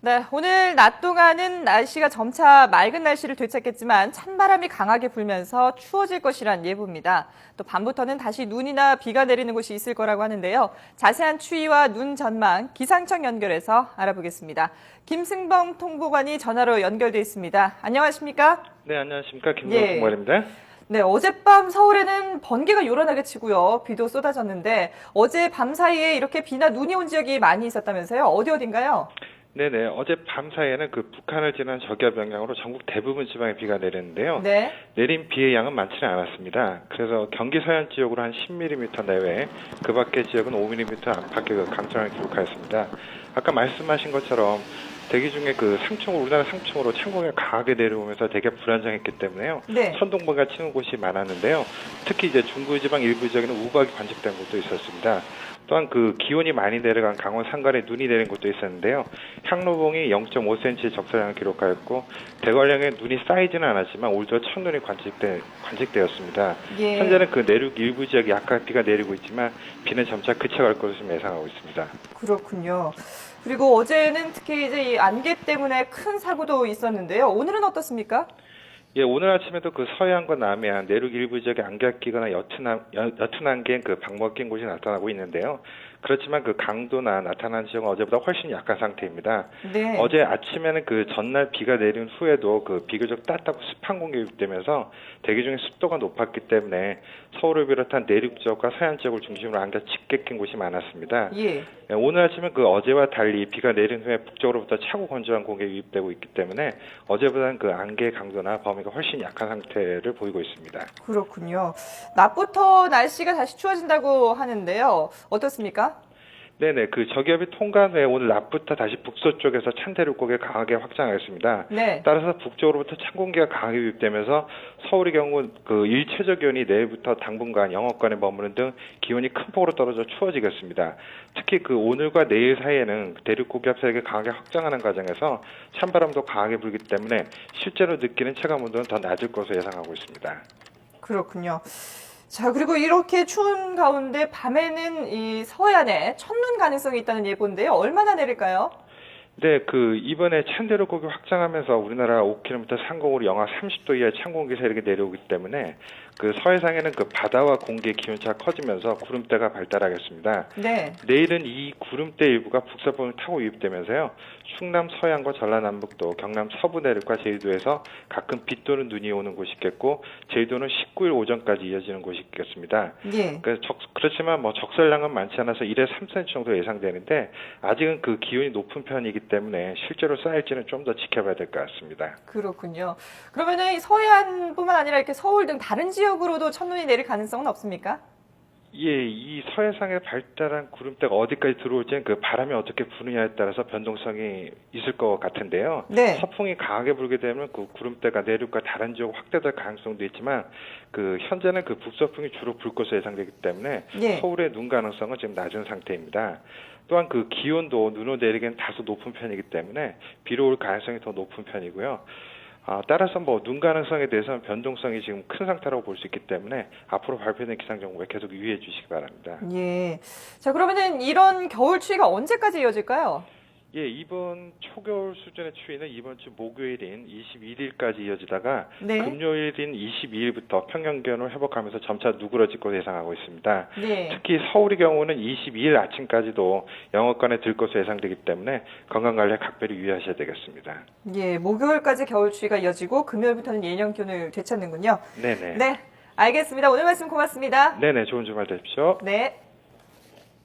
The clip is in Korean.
네, 오늘 낮 동안은 날씨가 점차 맑은 날씨를 되찾겠지만 찬바람이 강하게 불면서 추워질 것이란 예보입니다. 또 밤부터는 다시 눈이나 비가 내리는 곳이 있을 거라고 하는데요. 자세한 추위와 눈 전망 기상청 연결해서 알아보겠습니다. 김승범 통보관이 전화로 연결돼 있습니다. 안녕하십니까? 네, 안녕하십니까. 김승범 통보관입니다. 네, 어젯밤 서울에는 번개가 요란하게 치고요. 비도 쏟아졌는데 어제 밤 사이에 이렇게 비나 눈이 온 지역이 많이 있었다면서요? 어딘가요? 네네. 어제 밤 사이에는 북한을 지난 저기압 영향으로 전국 대부분 지방에 비가 내렸는데요. 네. 내린 비의 양은 많지는 않았습니다. 그래서 경기 서해안 지역으로 한 10mm 내외, 그 밖의 지역은 5mm 안팎의 강수량을 기록하였습니다. 아까 말씀하신 것처럼 대기 중에 우리나라 상층으로 찬공이 강하게 내려오면서 되게 불안정했기 때문에요. 네. 천둥번개가 치는 곳이 많았는데요. 특히 이제 중부지방 일부 지역에는 우박이 관측된 곳도 있었습니다. 또한 기온이 많이 내려간 강원 산간에 눈이 내린 곳도 있었는데요. 향로봉이 0.5cm의 적설량을 기록하였고 대관령에 눈이 쌓이지는 않았지만 오히려 첫눈이 관측되었습니다. 예. 현재는 내륙 일부 지역에 약간 비가 내리고 있지만 비는 점차 그쳐갈 것으로 예상하고 있습니다. 그렇군요. 그리고 어제는 특히 이제 이 안개 때문에 큰 사고도 있었는데요. 오늘은 어떻습니까? 예, 오늘 아침에도 서해안과 남해안, 내륙 일부 지역에 안개가 끼거나 옅은 안개인 방모가 낀 곳이 나타나고 있는데요. 그렇지만 강도나 나타난 지역은 어제보다 훨씬 약한 상태입니다. 네. 어제 아침에는 전날 비가 내린 후에도 비교적 따뜻하고 습한 공기가 유입되면서 대기 중에 습도가 높았기 때문에 서울을 비롯한 내륙 지역과 서해안 지역을 중심으로 안개가 짙게 낀 곳이 많았습니다. 예. 오늘 아침은 어제와 달리 비가 내린 후에 북쪽으로부터 차고 건조한 공기가 유입되고 있기 때문에 어제보다는 안개의 강도나 범위가 훨씬 약한 상태를 보이고 있습니다. 그렇군요. 낮부터 날씨가 다시 추워진다고 하는데요. 어떻습니까? 네네, 저기압이 통과한 후에 오늘 낮부터 다시 북서쪽에서 찬대륙곡에 강하게 확장하였습니다. 네. 따라서 북쪽으로부터 찬 공기가 강하게 유입되면서 서울의 경우 일최저 기온이 내일부터 당분간 영하권에 머무는 등 기온이 큰 폭으로 떨어져 추워지겠습니다. 특히 오늘과 내일 사이에는 대륙 고기압 세력이 강하게 확장하는 과정에서 찬바람도 강하게 불기 때문에 실제로 느끼는 체감 온도는 더 낮을 것으로 예상하고 있습니다. 그렇군요. 자, 그리고 이렇게 추운 가운데 밤에는 이 서해안에 첫눈 가능성이 있다는 예보인데요. 얼마나 내릴까요? 네, 이번에 찬대륙곡이 확장하면서 우리나라 5km 상공으로 영하 30도 이하의 찬 공기 세력이 내려오기 때문에 서해상에는 바다와 공기의 기온차가 커지면서 구름대가 발달하겠습니다. 네. 내일은 이 구름대 일부가 북서풍을 타고 유입되면서요. 충남 서해안과 전라남북도, 경남 서부 내륙과 제주도에서 가끔 비 또는 눈이 오는 곳이 있겠고 제주도는 19일 오전까지 이어지는 곳이 있겠습니다. 예. 그렇지만 적설량은 많지 않아서 1에 3cm 정도 예상되는데 아직은 기온이 높은 편이기 때문에 실제로 쌓일지는 좀 더 지켜봐야 될 것 같습니다. 그렇군요. 그러면은 서해안뿐만 아니라 이렇게 서울 등 다른 지역으로도 첫눈이 내릴 가능성은 없습니까? 예, 이 서해상에 발달한 구름대가 어디까지 들어올지는 바람이 어떻게 부느냐에 따라서 변동성이 있을 것 같은데요. 네. 서풍이 강하게 불게 되면 구름대가 내륙과 다른 지역 확대될 가능성도 있지만 현재는 북서풍이 주로 불 것으로 예상되기 때문에 예. 서울의 눈 가능성은 지금 낮은 상태입니다. 또한 기온도 눈으로 내리기엔 다소 높은 편이기 때문에 비로 올 가능성이 더 높은 편이고요. 따라서 눈 가능성에 대해서는 변동성이 지금 큰 상태라고 볼 수 있기 때문에 앞으로 발표된 기상 정보에 계속 유의해 주시기 바랍니다. 예. 자, 그러면은 이런 겨울 추위가 언제까지 이어질까요? 예, 이번 초겨울 수준의 추위는 이번 주 목요일인 21일까지 이어지다가 네. 금요일인 22일부터 평년 기온을 회복하면서 점차 누그러질 것으로 예상하고 있습니다. 네. 특히 서울의 경우는 22일 아침까지도 영하권에 들 것으로 예상되기 때문에 건강관리에 각별히 유의하셔야 되겠습니다. 예, 목요일까지 겨울 추위가 이어지고 금요일부터는 예년 기온을 되찾는군요. 네네. 네, 알겠습니다. 오늘 말씀 고맙습니다. 네네, 좋은 주말 되십시오. 네.